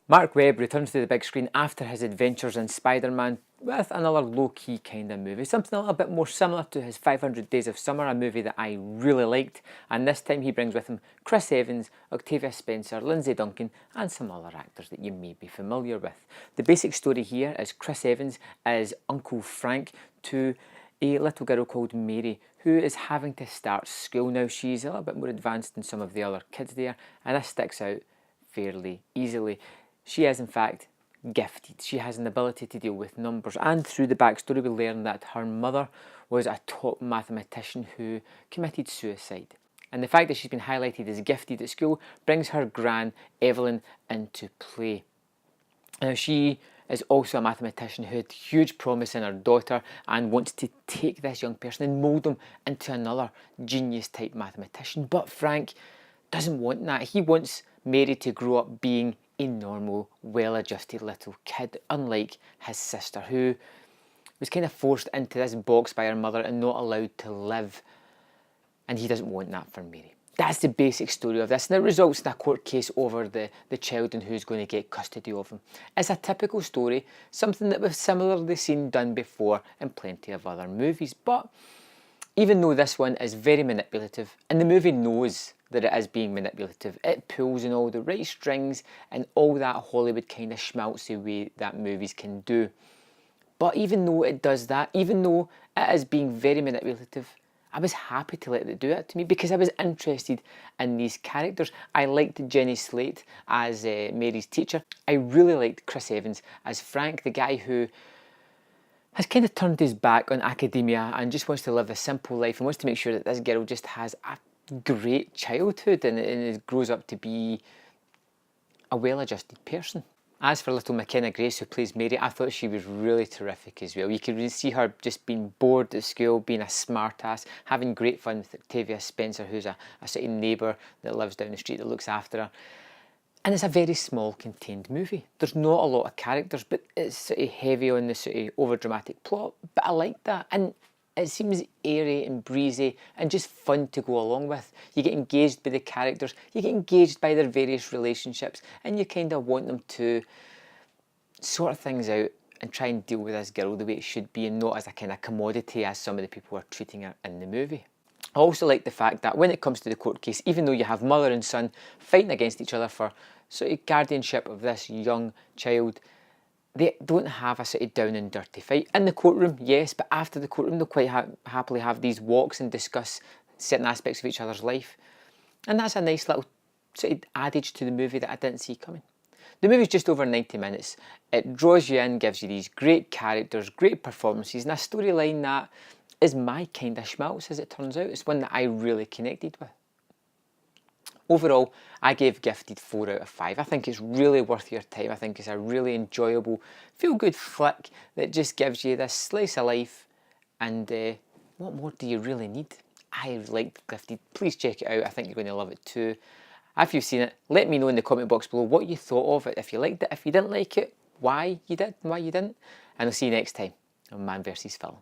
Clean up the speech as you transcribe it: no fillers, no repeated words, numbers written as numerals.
Mark Webb returns to the big screen after his adventures in Spider-Man with another low-key kind of movie, something a little bit more similar to his 500 Days of Summer, a movie that I really liked, and this time he brings with him Chris Evans, Octavia Spencer, Lindsay Duncan and some other actors that you may be familiar with. The basic story here is Chris Evans is Uncle Frank to a little girl called Mary who is having to start school now. She's a little bit more advanced than some of the other kids there, and this sticks out fairly easily. She is in fact gifted. She has an ability to deal with numbers, and through the backstory we learn that her mother was a top mathematician who committed suicide. And the fact that she's been highlighted as gifted at school brings her gran Evelyn into play. Now she is also a mathematician who had huge promise in her daughter and wants to take this young person and mould them into another genius type mathematician. But Frank doesn't want that. He wants Mary to grow up being a normal, well-adjusted little kid, unlike his sister, who was kind of forced into this box by her mother and not allowed to live. And he doesn't want that for Mary. That's the basic story of this, and it results in a court case over the child and who's going to get custody of him. It's a typical story, something that we've similarly seen done before in plenty of other movies. But even though this one is very manipulative, and the movie knows that it is being manipulative, it pulls in all the right strings and all that Hollywood kind of schmaltzy way that movies can do. But even though it does that, even though it is being very manipulative, I was happy to let it do it to me because I was interested in these characters. I liked Jenny Slate as Mary's teacher. I really liked Chris Evans as Frank, the guy who has kind of turned his back on academia and just wants to live a simple life and wants to make sure that this girl just has a great childhood and grows up to be a well-adjusted person. As for little McKenna Grace, who plays Mary, I thought she was really terrific as well. You could really see her just being bored at school, being a smart ass, having great fun with Octavia Spencer, who's a sort of neighbour that lives down the street that looks after her. And it's a very small, contained movie. There's not a lot of characters, but it's sort of heavy on the sort of over-dramatic plot. But I like that. And it seems airy and breezy and just fun to go along with. You get engaged by the characters, you get engaged by their various relationships, and you kind of want them to sort things out and try and deal with this girl the way it should be and not as a kind of commodity as some of the people are treating her in the movie. I also like the fact that when it comes to the court case, even though you have mother and son fighting against each other for sort of guardianship of this young child, they don't have a sort of down and dirty fight. In the courtroom, yes, but after the courtroom, they'll quite happily have these walks and discuss certain aspects of each other's life. And that's a nice little sort of adage to the movie that I didn't see coming. The movie's just over 90 minutes. It draws you in, gives you these great characters, great performances, and a storyline that is my kind of schmaltz, as it turns out. It's one that I really connected with. Overall, I gave Gifted 4 out of 5. I think it's really worth your time. I think it's a really enjoyable, feel-good flick that just gives you this slice of life. And what more do you really need? I liked Gifted. Please check it out. I think you're going to love it too. If you've seen it, let me know in the comment box below what you thought of it. If you liked it, if you didn't like it, why you did and why you didn't. And I'll see you next time on Man vs. Film.